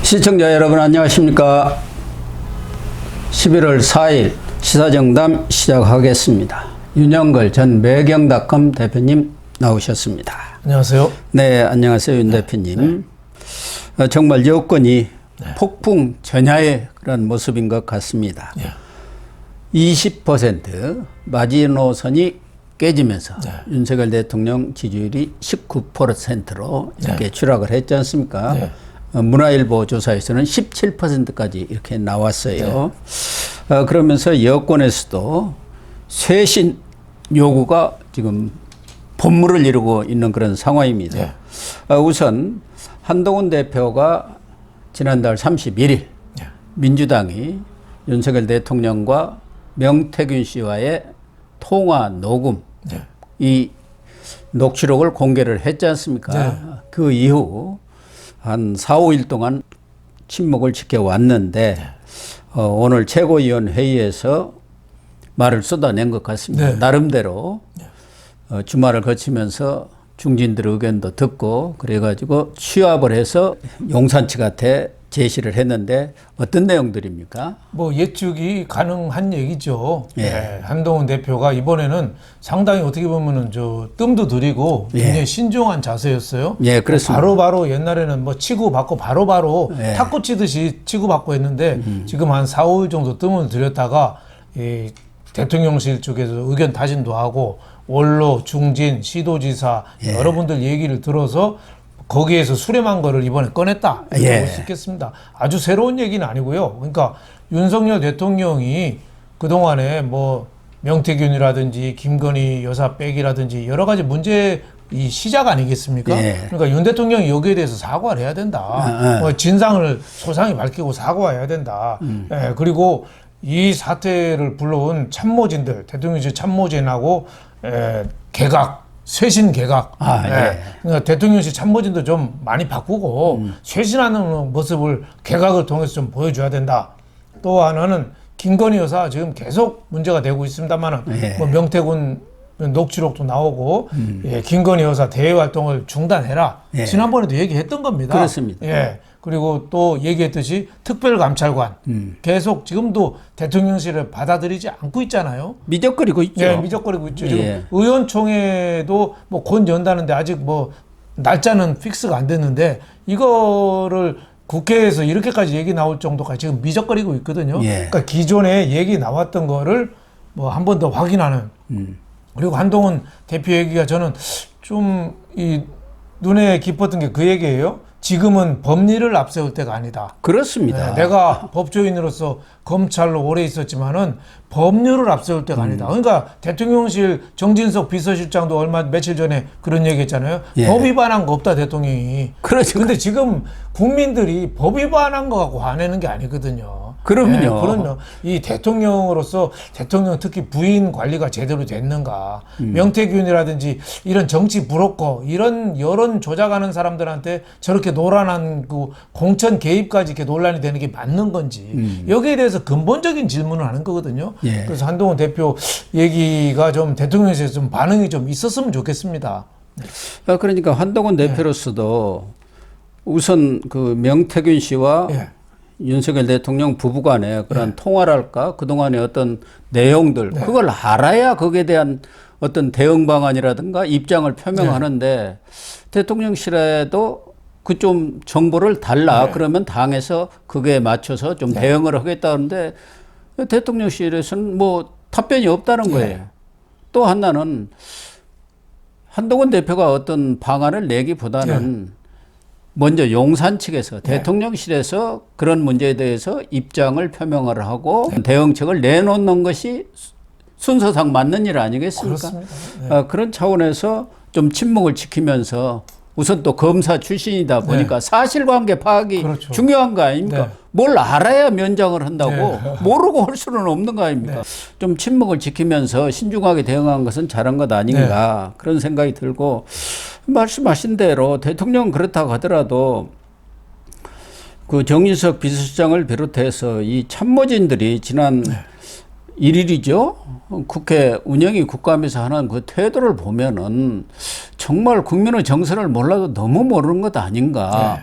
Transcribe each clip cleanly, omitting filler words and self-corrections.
시청자 여러분 안녕하십니까. 11월 4일 시사정담 시작하겠습니다. 윤영걸 전 매경닷컴 대표님 나오셨습니다. 안녕하세요. 네, 안녕하세요. 윤 대표님. 정말 여건이 폭풍 전야의 그런 모습인 것 같습니다. 20% 마지노선이 깨지면서 윤석열 대통령 지지율이 19%로 이렇게 추락을 했지 않습니까? 문화일보 조사에서는 17%까지 이렇게 나왔어요. 그러면서 여권에서도 쇄신 요구가 지금 본물을 이루고 있는 그런 상황입니다. 우선 한동훈 대표가 지난달 31일 민주당이 윤석열 대통령과 명태균 씨와의 통화 녹음 이 녹취록을 공개를 했지 않습니까? 그 이후 한 4, 5일 동안 침묵을 지켜왔는데 오늘 최고위원 회의에서 말을 쏟아낸 것 같습니다. 나름대로 주말을 거치면서 중진들 의견도 듣고 그래가지고 취합을 해서 용산측한테 제시를 했는데 어떤 내용들입니까? 뭐 예측이 가능한 얘기죠. 한동훈 대표가 이번에는 상당히 어떻게 보면은 저 뜸도 들이고 굉장히 신중한 자세였어요. 그렇습니다. 바로바로 옛날에는 뭐 치고받고 바로바로 탁구 치듯이 치고받고 했는데 지금 한 4, 5일 정도 뜸을 들였다가 이 대통령실 쪽에서 의견 타진도 하고 원로, 중진, 시도지사 여러분들 얘기를 들어서 거기에서 수렴한 거를 이번에 꺼냈다. 이렇게 볼 수 있겠습니다. 아주 새로운 얘기는 아니고요. 그러니까 윤석열 대통령이 그동안에 뭐 명태균이라든지 김건희 여사 백이라든지 여러 가지 문제 이 시작 아니겠습니까? 그러니까 윤 대통령이 여기에 대해서 사과를 해야 된다. 뭐 진상을 소상히 밝히고 사과해야 된다. 그리고 이 사태를 불러온 참모진들, 대통령실 참모진하고 개각, 쇄신 개각. 그러니까 대통령실 참모진도 좀 많이 바꾸고 쇄신하는 모습을 개각을 통해서 좀 보여줘야 된다. 또 하나는 김건희 여사 지금 계속 문제가 되고 있습니다만은 뭐 명태균 녹취록도 나오고 김건희 여사 대외 활동을 중단해라. 지난번에도 얘기했던 겁니다. 그렇습니다. 그리고 또 얘기했듯이 특별감찰관 계속 지금도 대통령실을 받아들이지 않고 있잖아요. 미적거리고 있죠. 미적거리고 있죠. 지금 의원총회도 뭐 곧 연다는데 아직 뭐 날짜는 픽스가 안 됐는데 이거를 국회에서 이렇게까지 얘기 나올 정도까지 지금 미적거리고 있거든요. 그러니까 기존에 얘기 나왔던 거를 뭐 한 번 더 확인하는. 그리고 한동훈 대표 얘기가 저는 좀 이 눈에 깊었던 게 그 얘기예요. 지금은 법리를 앞세울 때가 아니다. 그렇습니다. 내가 법조인으로서 검찰로 오래 있었지만은 법률을 앞세울 때가 아니다. 그러니까 대통령실 정진석 비서실장도 며칠 전에 그런 얘기 했잖아요. 법 위반한 거 없다, 대통령이. 그렇죠. 근데 지금 국민들이 법 위반한 거 갖고 화내는 게 아니거든요. 그럼요. 그럼요. 이 대통령으로서 대통령 특히 부인 관리가 제대로 됐는가. 명태균이라든지 이런 정치 브로커, 이런 여론 조작하는 사람들한테 저렇게 노란한 그 공천 개입까지 이렇게 논란이 되는 게 맞는 건지. 여기에 대해서 근본적인 질문을 하는 거거든요. 그래서 한동훈 대표 얘기가 좀 대통령실에서 좀 반응이 좀 있었으면 좋겠습니다. 그러니까 한동훈 대표로서도 우선 그 명태균 씨와 윤석열 대통령 부부간의 그런 통화랄까 그동안의 어떤 내용들 그걸 알아야 거기에 대한 어떤 대응 방안이라든가 입장을 표명하는데 대통령실에도 그 좀 정보를 달라 그러면 당에서 그게 맞춰서 좀 대응을 하겠다는데 대통령실에서는 뭐 답변이 없다는 거예요. 또 하나는 한동훈 대표가 어떤 방안을 내기보다는 먼저 용산 측에서 대통령실에서 그런 문제에 대해서 입장을 표명을 하고 대응책을 내놓는 것이 순서상 맞는 일 아니겠습니까? 그런 차원에서 좀 침묵을 지키면서 우선 또 검사 출신이다 보니까 사실관계 파악이 중요한 거 아닙니까? 뭘 알아야 면장을 한다고 모르고 할 수는 없는 거 아닙니까? 좀 침묵을 지키면서 신중하게 대응한 것은 잘한 것 아닌가 그런 생각이 들고 말씀하신 대로 대통령은 그렇다고 하더라도 그 정진석 비서실장을 비롯해서 이 참모진들이 지난 1일이죠. 국회 운영위 국감에서 하는 그 태도를 보면은 정말 국민의 정서를 몰라도 너무 모르는 것 아닌가.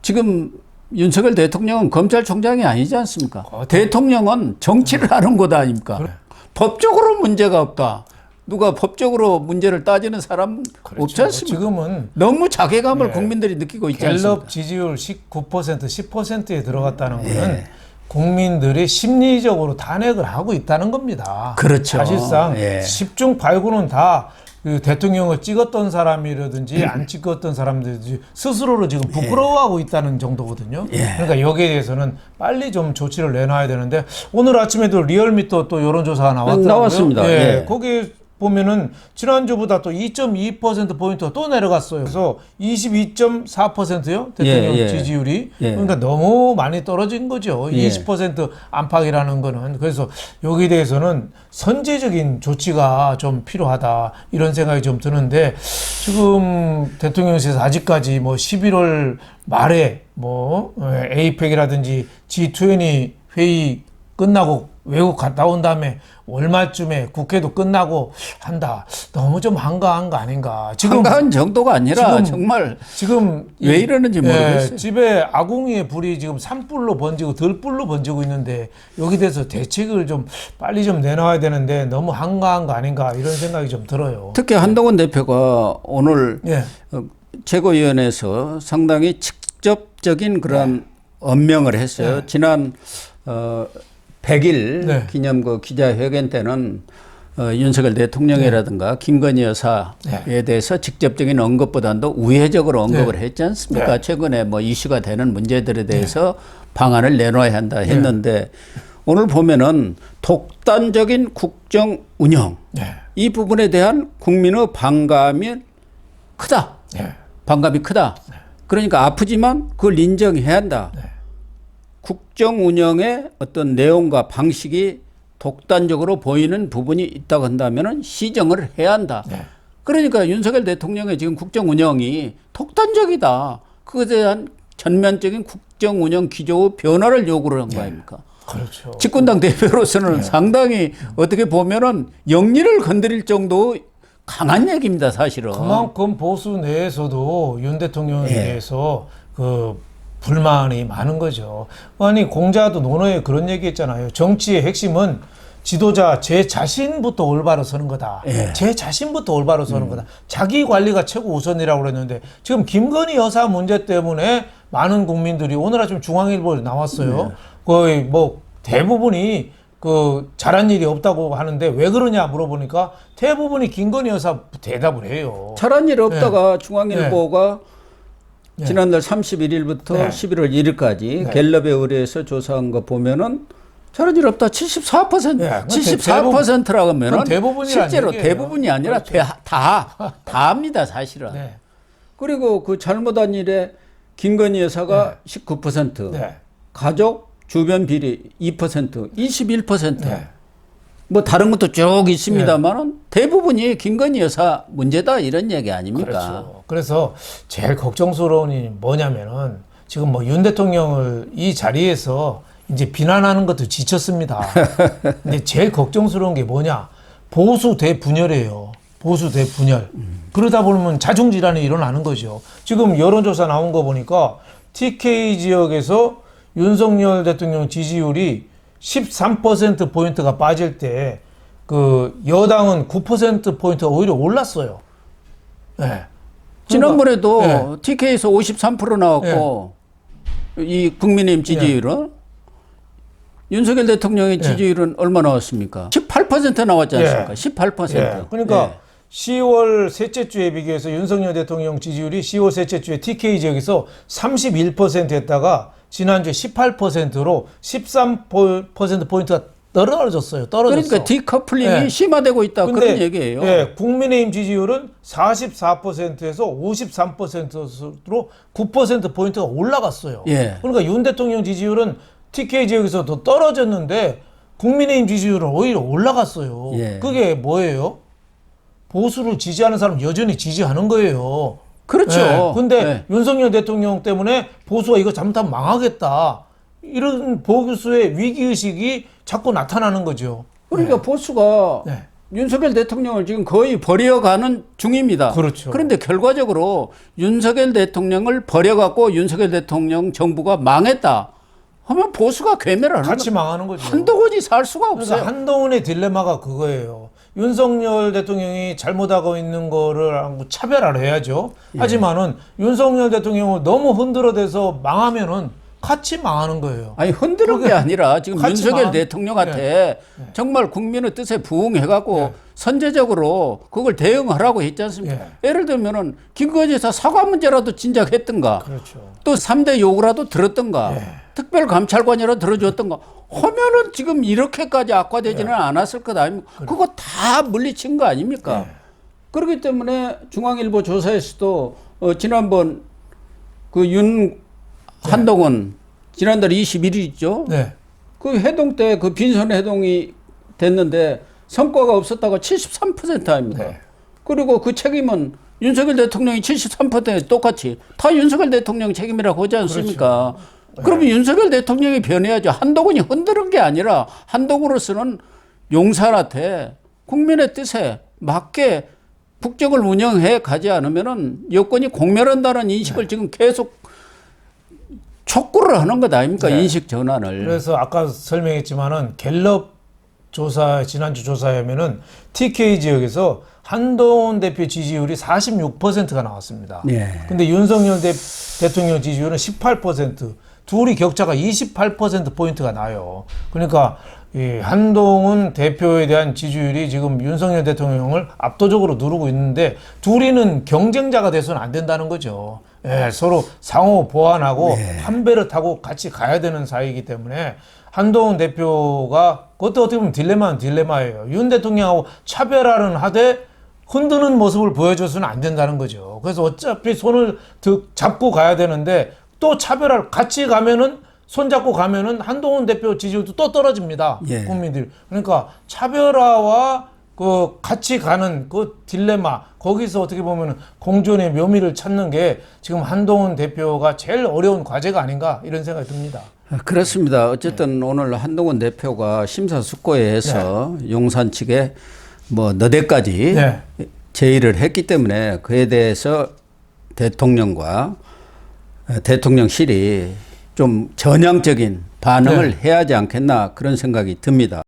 지금 윤석열 대통령은 검찰총장이 아니지 않습니까? 대통령은 정치를 하는 곳 아닙니까? 그래. 법적으로 문제가 없다. 누가 법적으로 문제를 따지는 사람 그렇죠. 없지 않습니까? 지금은 너무 자괴감을 국민들이 느끼고 있지 않습니까? 갤럽 지지율 19%, 10%에 들어갔다는 것은 국민들이 심리적으로 탄핵을 하고 있다는 겁니다. 그렇죠. 사실상 예. 10중 8구는 다 그 대통령을 찍었던 사람이라든지 안 찍었던 사람들이 스스로를 지금 부끄러워하고 있다는 정도거든요. 그러니까 여기에 대해서는 빨리 좀 조치를 내놔야 되는데 오늘 아침에도 리얼미터 또 여론조사가 나왔더라고요. 나왔습니다. 예. 거기 보면은 지난주보다 또 2.2%포인트가 또 내려갔어요. 그래서 22.4%요. 대통령 예. 지지율이. 예. 그러니까 너무 많이 떨어진 거죠. 예. 20% 안팎이라는 거는. 그래서 여기에 대해서는 선제적인 조치가 좀 필요하다. 이런 생각이 좀 드는데 지금 대통령실에서 아직까지 뭐 11월 말에 뭐 에이펙이라든지 G20 회의 끝나고 외국 갔다 온 다음에 월말쯤에 국회도 끝나고 한다. 너무 좀 한가한 거 아닌가. 지금 한가한 정도가 아니라 정말 지금 왜 이러는지 모르겠어요. 집에 아궁이의 불이 지금 산불로 번지고 들불로 번지고 있는데 여기 대해서 대책을 좀 빨리 좀 내놔야 되는데 너무 한가한 거 아닌가 이런 생각이 좀 들어요. 특히 한동훈 대표가 오늘 예. 최고위원회에서 상당히 직접적인 그런 언명을 했어요. 지난 100일 기념 그 기자회견 때는 윤석열 대통령이라든가 김건희 여사에 대해서 직접적인 언급보다도 우회적으로 언급을 했지 않습니까? 최근에 뭐 이슈가 되는 문제들에 대해서 방안을 내놔야 한다 했는데 오늘 보면은 독단적인 국정 운영 이 부분에 대한 국민의 반감이 크다. 반감이 크다. 그러니까 아프지만 그걸 인정해야 한다. 국정 운영의 어떤 내용과 방식이 독단적으로 보이는 부분이 있다고 한다면 시정을 해야 한다. 그러니까 윤석열 대통령의 지금 국정 운영이 독단적이다. 그것에 대한 전면적인 국정 운영 기조의 변화를 요구를 한 거 아닙니까? 그렇죠. 집권당 대표로서는 상당히 어떻게 보면은 영리를 건드릴 정도 강한 얘기입니다, 사실은. 그만큼 보수 내에서도 윤 대통령에 대해서 그 불만이 많은 거죠. 아니 공자도 논어에 그런 얘기했잖아요. 정치의 핵심은 지도자 제 자신부터 올바로 서는 거다. 제 자신부터 올바로 서는 거다. 자기 관리가 최고 우선이라고 그랬는데 지금 김건희 여사 문제 때문에 많은 국민들이 오늘 아침 중앙일보에 나왔어요. 거의 뭐 대부분이 그 잘한 일이 없다고 하는데 왜 그러냐 물어보니까 대부분이 김건희 여사 대답을 해요. 잘한 일 없다가 중앙일보가 지난달 31일부터 11월 1일까지 갤럽에 의뢰해서 조사한 거 보면은 잘한 일 없다 74%. 74%라고 하면은 실제로 얘기예요. 대부분이 아니라 그렇죠. 다합니다, 사실은. 그리고 그 잘못한 일에 김건희 여사가 19%, 가족 주변 비리 2%, 21%. 뭐 다른 것도 쭉 있습니다만은 대부분이 김건희 여사 문제다 이런 얘기 아닙니까? 그렇죠. 그래서 제일 걱정스러운 일이 뭐냐면은 지금 뭐 윤 대통령을 이 자리에서 이제 비난하는 것도 지쳤습니다. 근데 제일 걱정스러운 게 뭐냐? 보수 대분열이에요. 보수 대분열. 그러다 보면 자중질환이 일어나는 거죠. 지금 여론조사 나온 거 보니까 TK 지역에서 윤석열 대통령 지지율이 13%포인트가 빠질 때 그 여당은 9%포인트가 오히려 올랐어요. 지난번에도 TK에서 53% 나왔고 이 국민의힘 지지율은 윤석열 대통령의 지지율은 얼마 나왔습니까? 18% 나왔지 않습니까? 18%. 그러니까 10월 셋째 주에 비교해서 윤석열 대통령 지지율이 10월 셋째 주에 TK 지역에서 31%였다가 지난주에 18%로 13%포인트가 떨어졌어요. 그러니까 디커플링이 심화되고 있다. 그런 얘기예요. 국민의힘 지지율은 44%에서 53%로 9%포인트가 올라갔어요. 그러니까 윤 대통령 지지율은 TK 지역에서 더 떨어졌는데 국민의힘 지지율은 오히려 올라갔어요. 그게 뭐예요? 보수를 지지하는 사람 여전히 지지하는 거예요. 그렇죠. 근데 윤석열 대통령 때문에 보수가 이거 잘못하면 망하겠다. 이런 보수의 위기의식이 자꾸 나타나는 거죠. 그러니까 보수가 윤석열 대통령을 지금 거의 버려가는 중입니다. 그렇죠. 그런데 결과적으로 윤석열 대통령을 버려갖고 윤석열 대통령 정부가 망했다 하면 보수가 괴멸하는 같이 거예요. 망하는 거죠. 한동훈이 살 수가 없어요. 그래서 한동훈의 딜레마가 그거예요. 윤석열 대통령이 잘못하고 있는 거를 차별화를 해야죠. 하지만은 윤석열 대통령을 너무 흔들어대서 망하면은 같이 망하는 거예요. 아니 흔드는 게 아니라 지금 같이 윤석열 망한- 대통령한테 정말 국민의 뜻에 부응해갖고 선제적으로 그걸 대응하라고 했지 않습니까? 예를 들면은 김건희에서 사과 문제라도 진작 했던가, 그렇죠. 또 3대 요구라도 들었던가, 특별감찰관이라도 들어줬던가 하면은 지금 이렇게까지 악화되지는 않았을 것 아닙니까? 그거 다 물리친 거 아닙니까? 그렇기 때문에 중앙일보 조사에서도 지난번 한동훈 지난달 21일이죠. 네. 그 해동 때 그 빈손 해동이 됐는데 성과가 없었다고 73% 아닙니까? 네. 그리고 그 책임은 윤석열 대통령이 73% 똑같이 다 윤석열 대통령 책임이라고 하지 않습니까? 그러면 윤석열 대통령이 변해야죠. 한동훈이 흔드는 게 아니라 한동훈으로서는 용산한테 국민의 뜻에 맞게 국정을 운영해 가지 않으면은 여권이 공멸한다는 인식을 지금 계속 촉구를 하는 것 아닙니까? 인식 전환을. 그래서 아까 설명했지만은 갤럽 조사 지난주 조사하면은 TK 지역에서 한동훈 대표 지지율이 46%가 나왔습니다. 근데 윤석열 대통령 지지율은 18%, 둘이 격차가 28% 포인트가 나요. 그러니까 이 한동훈 대표에 대한 지지율이 지금 윤석열 대통령을 압도적으로 누르고 있는데 둘이는 경쟁자가 돼서는 안 된다는 거죠. 서로 상호 보완하고 한 배를 타고 같이 가야 되는 사이이기 때문에 한동훈 대표가 그것도 어떻게 보면 딜레마는 딜레마예요. 윤 대통령하고 차별화는 하되 흔드는 모습을 보여줘서는 안 된다는 거죠. 그래서 어차피 손을 잡고 가야 되는데 또 차별화를 같이 가면은 손잡고 가면은 한동훈 대표 지지율도 또 떨어집니다. 국민들. 그러니까 차별화와 그 같이 가는 그 딜레마, 거기서 어떻게 보면 공존의 묘미를 찾는 게 지금 한동훈 대표가 제일 어려운 과제가 아닌가 이런 생각이 듭니다. 그렇습니다. 어쨌든 오늘 한동훈 대표가 심사숙고해서 용산 측에 뭐 너댓까지 제의를 했기 때문에 그에 대해서 대통령과 대통령실이 좀 전향적인 반응을 해야 하지 않겠나 그런 생각이 듭니다.